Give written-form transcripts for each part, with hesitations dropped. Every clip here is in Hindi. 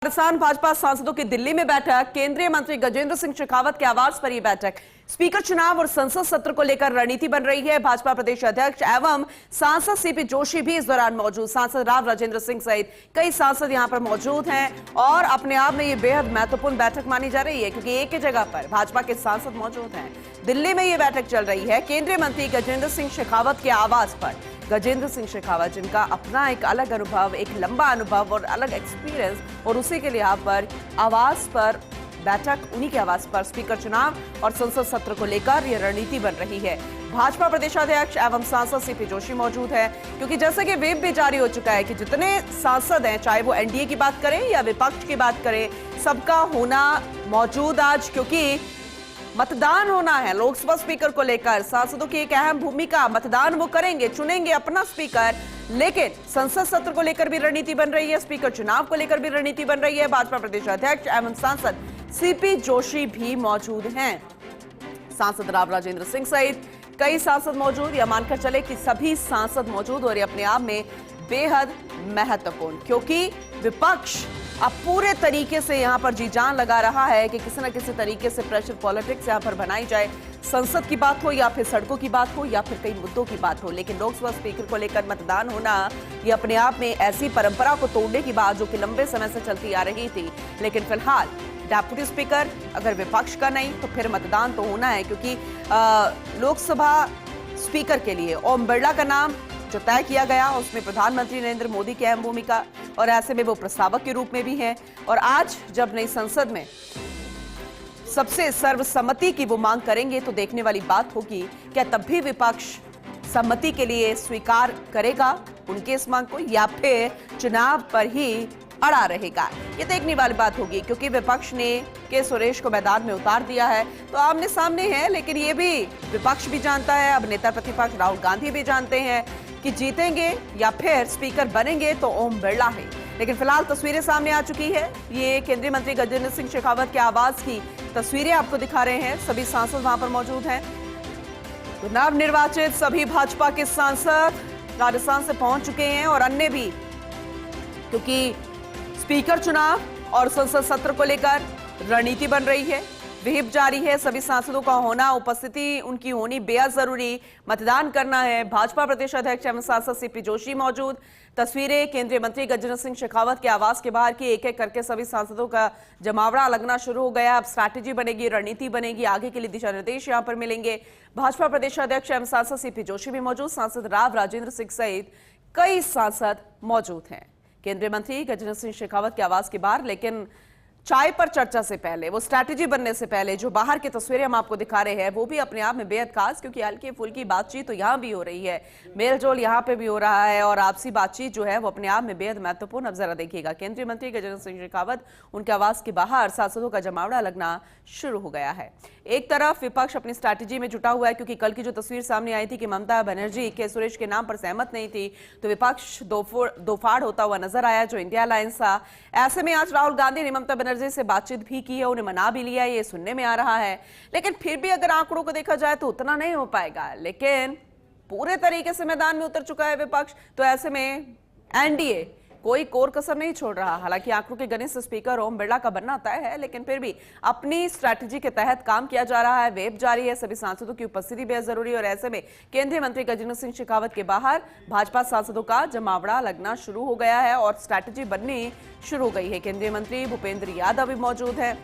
राजस्थान भाजपा सांसदों की दिल्ली में बैठक, केंद्रीय मंत्री गजेंद्र सिंह शेखावत के आवास पर यह बैठक। स्पीकर चुनाव और संसद सत्र को लेकर रणनीति बन रही है। भाजपा प्रदेश अध्यक्ष एवं सांसद सीपी जोशी भी इस दौरान मौजूद। सांसद राव राजेंद्र सिंह सहित कई सांसद यहां पर मौजूद हैं और अपने आप में यह बेहद महत्वपूर्ण बैठक मानी जा रही है क्योंकि एक ही जगह पर भाजपा के सांसद मौजूद हैं। दिल्ली में यह बैठक चल रही है केंद्रीय मंत्री गजेंद्र सिंह शेखावत के आवास पर। गजेंद्र सिंह शेखावत जिनका अपना एक अलग अनुभव, एक लंबा अनुभव और अलग एक्सपीरियंस, और उसी के लिए यहाँ पर आवास पर बैठक, उन्हीं के आवास पर स्पीकर चुनाव और संसद सत्र को लेकर यह रणनीति बन रही है। भाजपा प्रदेशाध्यक्ष एवं सांसद सीपी जोशी मौजूद है क्योंकि जैसे कि व्हिप भी जारी हो चुका है कि जितने सांसद हैं, चाहे वो एनडीए की बात करें या विपक्ष की बात करें, सबका होना मौजूद आज, क्योंकि मतदान होना है लोकसभा स्पीकर को लेकर। सांसदों की एक अहम भूमिका, मतदान वो करेंगे, चुनेंगे अपना स्पीकर, लेकिन संसद सत्र को लेकर भी रणनीति बन रही है, स्पीकर चुनाव को लेकर भी रणनीति बन रही है। भाजपा प्रदेश अध्यक्ष एवं सांसद सीपी जोशी भी मौजूद हैं। सांसद राव राजेंद्र सिंह सहित कई सांसद मौजूद, यह मानकर चले कि सभी सांसद मौजूद, और ये अपने आप में बेहद महत्वपूर्ण, क्योंकि विपक्ष अब पूरे तरीके से यहां पर जी जान लगा रहा है कि किसी न किसी तरीके से प्रेशर पॉलिटिक्स यहां पर बनाई जाए। संसद की बात हो या फिर सड़कों की बात हो या फिर कई मुद्दों की बात हो, लेकिन लोकसभा स्पीकर को लेकर मतदान होना यह अपने आप में ऐसी परंपरा को तोड़ने की बात जो कि लंबे समय से चलती आ रही थी। लेकिन फिलहाल डेप्यूटी स्पीकर अगर विपक्ष का नहीं तो फिर मतदान तो होना है, क्योंकि लोकसभा स्पीकर के लिए ओम बिरला का नाम जो तय किया गया उसमें प्रधानमंत्री नरेंद्र मोदी की अहम भूमिका, और ऐसे में वो प्रस्तावक के रूप में भी हैं। और आज जब नई संसद में सबसे सर्वसम्मति की वो मांग करेंगे तो देखने वाली बात होगी क्या तब भी विपक्ष सम्मति के लिए स्वीकार करेगा उनके इस मांग को, या फिर चुनाव पर ही अड़ा रहेगा। ये देखने वाली बात होगी, क्योंकि विपक्ष ने के सुरेश को मैदान में उतार दिया है तो आमने सामने है, लेकिन ये भी विपक्ष भी जानता है, अब नेता प्रतिपक्ष राहुल गांधी भी जानते हैं कि जीतेंगे या फिर स्पीकर बनेंगे तो ओम बिरला है। लेकिन फिलहाल तस्वीरें सामने आ चुकी है। ये केंद्रीय मंत्री गजेंद्र सिंह शेखावत के आवास की तस्वीरें आपको दिखा रहे हैं। सभी सांसद वहां पर मौजूद हैं। तो नवनिर्वाचित सभी भाजपा के सांसद राजस्थान से पहुंच चुके हैं और अन्य भी, क्योंकि स्पीकर चुनाव और संसद सत्र को लेकर रणनीति बन रही है, व्हिप जारी है। सभी सांसदों का होना, उपस्थिति उनकी होनी बेहद जरूरी, मतदान करना है। भाजपा प्रदेश अध्यक्ष एवं सांसद सीपी जोशी मौजूद। तस्वीरें केंद्रीय मंत्री गजेंद्र सिंह शेखावत के आवास के बाहर की, एक एक करके सभी सांसदों का जमावड़ा लगना शुरू हो गया। अब स्ट्रैटेजी बनेगी, रणनीति बनेगी, आगे के लिए दिशा निर्देश यहां पर मिलेंगे। भाजपा प्रदेश अध्यक्ष एवं सांसद सीपी जोशी भी मौजूद, सांसद राव राजेंद्र सिंह सहित कई सांसद मौजूद हैं केंद्रीय मंत्री गजेंद्र सिंह शेखावत के आवास के बाहर। लेकिन चाय पर चर्चा से पहले, वो स्ट्रैटेजी बनने से पहले जो बाहर की तस्वीरें हम आपको दिखा रहे हैं वो भी अपने आप में बेहद खास, क्योंकि हल्की फुल्की बातचीत तो यहाँ भी हो रही है, मेलजोल यहाँ पे भी हो रहा है और आपसी बातचीत जो है वो अपने आप में बेहद महत्वपूर्ण। अब जरा देखिएगा, केंद्रीय मंत्री गजेंद्र सिंह शेखावत, उनके आवास के बाहर सांसदों का जमावड़ा लगना शुरू हो गया है। एक तरफ विपक्ष अपनी स्ट्रैटेजी में जुटा हुआ है, क्योंकि कल की जो तस्वीर सामने आई थी कि ममता बनर्जी के सुरेश के नाम पर सहमत नहीं थी, तो विपक्ष दो फाड़ होता हुआ नजर आया जो इंडिया अलायंस था। ऐसे में आज राहुल गांधी ने ममता बनर्जी से बातचीत भी की है, उन्हें मना भी लिया, ये सुनने में आ रहा है। लेकिन फिर भी अगर आंकड़ों को देखा जाए तो उतना नहीं हो पाएगा, लेकिन पूरे तरीके से मैदान में उतर चुका है विपक्ष, तो ऐसे में एनडीए कोई कोर कसर नहीं छोड़ रहा। हालांकि आंकड़ों के गणित से स्पीकर ओम बिरला का बनना तय है, लेकिन फिर भी अपनी स्ट्रैटेजी के तहत काम किया जा रहा है, वेब जारी है, सभी सांसदों की उपस्थिति बेहद जरूरी है। और ऐसे में केंद्रीय मंत्री गजेंद्र सिंह शेखावत के बाहर भाजपा सांसदों का जमावड़ा लगना शुरू हो गया है और स्ट्रैटेजी बननी शुरू हो गई है। केंद्रीय मंत्री भूपेंद्र यादव भी मौजूद है,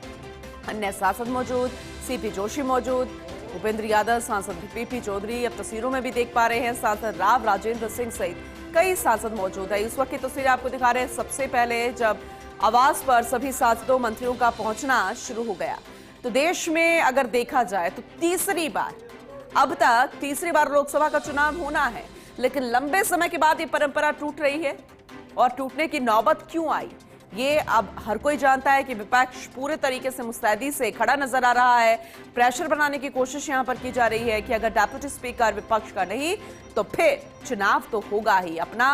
अन्य सांसद मौजूद, सीपी जोशी मौजूद, भूपेंद्र यादव, सांसद पीपी चौधरी, अब तस्वीरों में भी देख पा रहे हैं, सांसद राव राजेंद्र सिंह सहित कई सांसद मौजूद है। इस वक्त की तस्वीरें आपको दिखा रहे हैं सबसे पहले जब आवास पर सभी सांसदों मंत्रियों का पहुंचना शुरू हो गया। तो देश में अगर देखा जाए तो अब तक तीसरी बार लोकसभा का चुनाव होना है, लेकिन लंबे समय के बाद ये परंपरा टूट रही है। और टूटने की नौबत क्यों आई, ये अब हर कोई जानता है कि विपक्ष पूरे तरीके से मुस्तैदी से खड़ा नजर आ रहा है। प्रेशर बनाने की कोशिश यहां पर की जा रही है कि अगर डेप्यूटी स्पीकर विपक्ष का नहीं तो फिर चुनाव तो होगा ही। अपना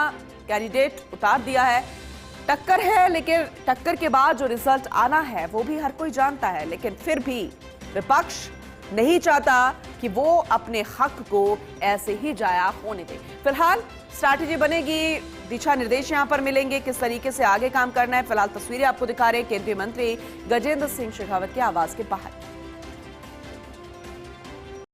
कैंडिडेट उतार दिया है, टक्कर है, लेकिन टक्कर के बाद जो रिजल्ट आना है वो भी हर कोई जानता है। लेकिन फिर भी विपक्ष नहीं चाहता कि वो अपने हक को ऐसे ही जाया होने दे। फिलहाल स्ट्रैटेजी बनेगी, दिशा निर्देश यहां पर मिलेंगे, किस तरीके से आगे काम करना है। फिलहाल तस्वीरें आपको दिखा रहे हैं केंद्रीय मंत्री गजेंद्र सिंह शेखावत के आवास के बाहर।